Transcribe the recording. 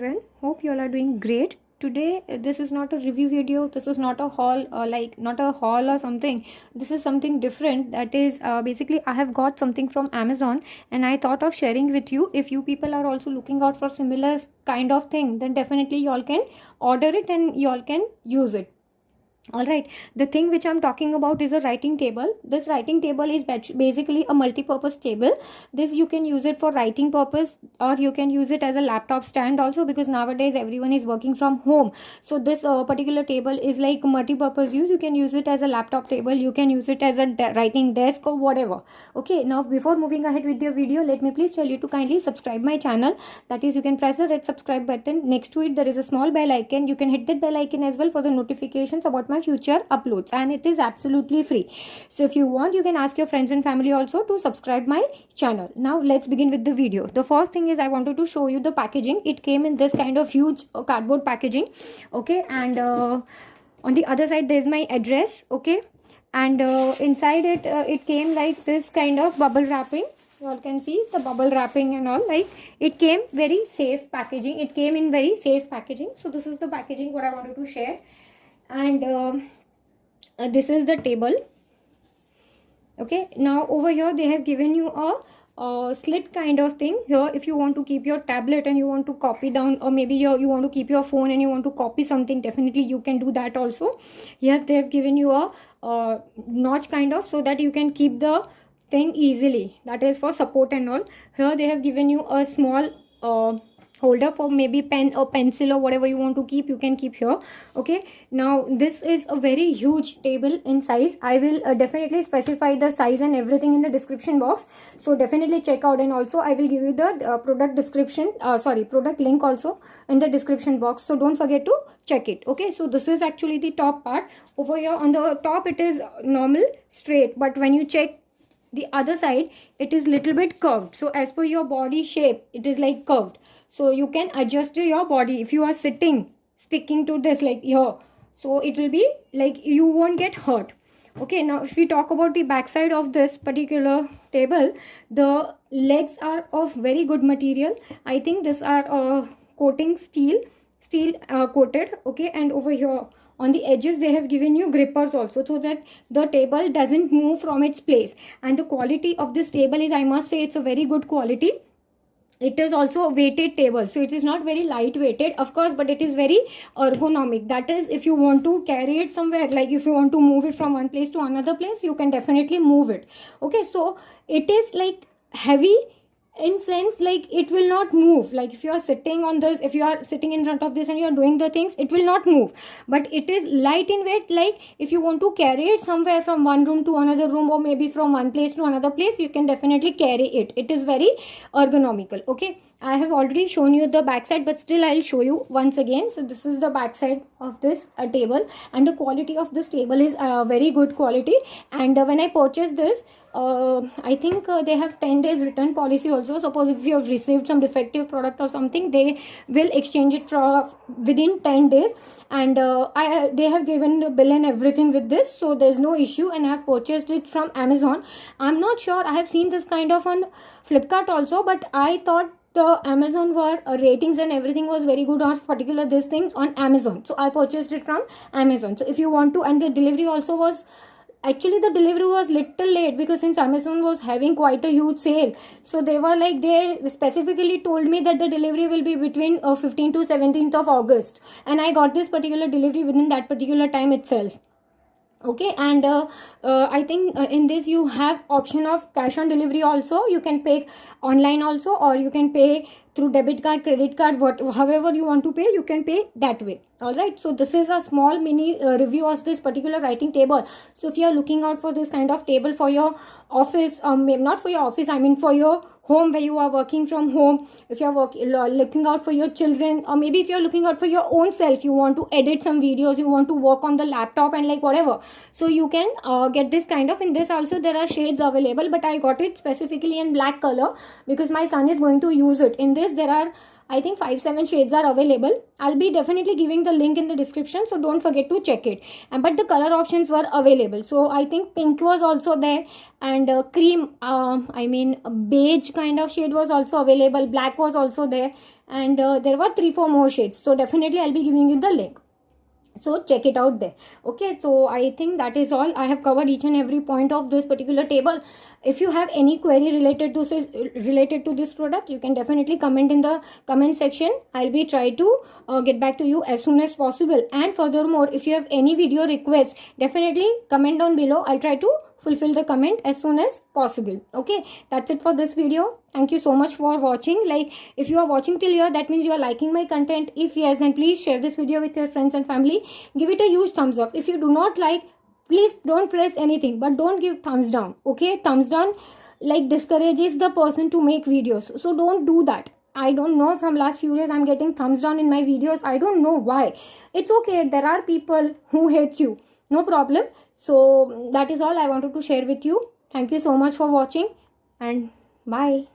everyone. Hope you all are doing great. Today this is not a review video. This is not a haul, not a haul or something. This is something different. That is basically I have got something from Amazon and I thought of sharing with you. If you people are also looking out for similar kind of thing, then definitely you all can order it and you all can use it. Alright, the thing which I'm talking about is a writing table. This writing table is basically a multi-purpose table. This you can use it for writing purpose, or you can use it as a laptop stand also, because nowadays everyone is working from home. So this particular table is like multi-purpose use. You can use it as a laptop table, you can use it as a writing desk or whatever. Okay, now before moving ahead with your video, let me please tell you to kindly subscribe my channel. That is, you can press the red subscribe button. Next to it there is a small bell icon. You can hit that bell icon as well for the notifications about my future uploads, and it is absolutely free. So if you want, you can ask your friends and family also to subscribe my channel. Now let's begin with the video. The first thing is I wanted to show you the packaging. It came in this kind of huge cardboard packaging. Okay, and on the other side there's my address. Okay, and inside it it came like this kind of bubble wrapping. You all can see the bubble wrapping and all. Like, it came very safe packaging. It came in very safe packaging. So this is the packaging what I wanted to share. And this is the table. Okay, now over here they have given you a slit kind of thing here. If you want to keep your tablet and you want to copy down, or maybe you want to keep your phone and you want to copy something, definitely you can do that also. Here they have given you a notch kind of, so that you can keep the thing easily. That is for support and all. Here they have given you a small holder for maybe pen or pencil or whatever you want to keep, you can keep here. Okay, now this is a very huge table in size. I will definitely specify the size and everything in the description box, so definitely check out. And also I will give you the product link also in the description box, so don't forget to check it. Okay, so this is actually the top part. Over here on the top it is normal straight, but when you check the other side it is little bit curved. So as per your body shape it is like curved, so you can adjust your body. If you are sticking to this like here, so it will be like you won't get hurt. Okay, now if we talk about the back side of this particular table, the legs are of very good material. I think these are coating steel coated. Okay, and over here on the edges they have given you grippers also, so that the table doesn't move from its place. And the quality of this table is, I must say, it's a very good quality. It is also a weighted table, so it is not very light weighted, of course, but it is very ergonomic. That is, if you want to carry it somewhere, like if you want to move it from one place to another place, you can definitely move it. Okay, so it is like heavy in sense, like it will not move. Like if you are sitting on this, if you are sitting in front of this and you are doing the things, it will not move. But it is light in weight. Like if you want to carry it somewhere from one room to another room, or maybe from one place to another place, you can definitely carry it. It is very ergonomical. Okay, I have already shown you the back side, but still I'll show you once again. So this is the back side of this table, and the quality of this table is very good quality. And when I purchased this, I think they have 10 days return policy also. Suppose if you have received some defective product or something, they will exchange it within 10 days. And they have given the bill and everything with this, so there's no issue. And I have purchased it from Amazon. I'm not sure, I have seen this kind of on Flipkart also, but I thought the Amazon ratings and everything was very good on particular these things on Amazon, so I purchased it from Amazon. So if you want to, and the delivery also was, actually the delivery was little late, because since Amazon was having quite a huge sale, so they were like, they specifically told me that the delivery will be between 15th to 17th of August, and I got this particular delivery within that particular time itself. Okay, and I think in this you have option of cash on delivery also. You can pay online also, or you can pay through debit card, credit card, however you want to pay, you can pay that way. All right, so this is a small mini review of this particular writing table. So if you are looking out for this kind of table for your office, not for your office, I mean for your home, where you are working from home, if you are looking out for your children, or maybe if you are looking out for your own self, you want to edit some videos, you want to work on the laptop and like whatever, so you can get this kind of. In this also there are shades available, but I got it specifically in black color because my son is going to use it. In this there are I think 5-7 shades are available. I'll be definitely giving the link in the description, so don't forget to check it. And but the color options were available, so I think pink was also there, and cream, I mean beige kind of shade was also available, black was also there, and there were 3-4 more shades. So definitely I'll be giving you the link, so check it out there. Okay, so I think that is all. I have covered each and every point of this particular table. If you have any query related to this product, you can definitely comment in the comment section. I'll be try to get back to you as soon as possible. And furthermore, if you have any video request, definitely comment down below. I'll try to fulfill the comment as soon as possible. Okay, that's it for this video. Thank you so much for watching. Like, if you are watching till here, that means you are liking my content. If yes, then please share this video with your friends and family. Give it a huge thumbs up. If you do not like, please don't press anything, but don't give thumbs down. Okay, thumbs down like discourages the person to make videos, so don't do that. I don't know, from last few days I'm getting thumbs down in my videos. I don't know why. It's okay, there are people who hates you, no problem. So that is all I wanted to share with you. Thank you so much for watching, and bye.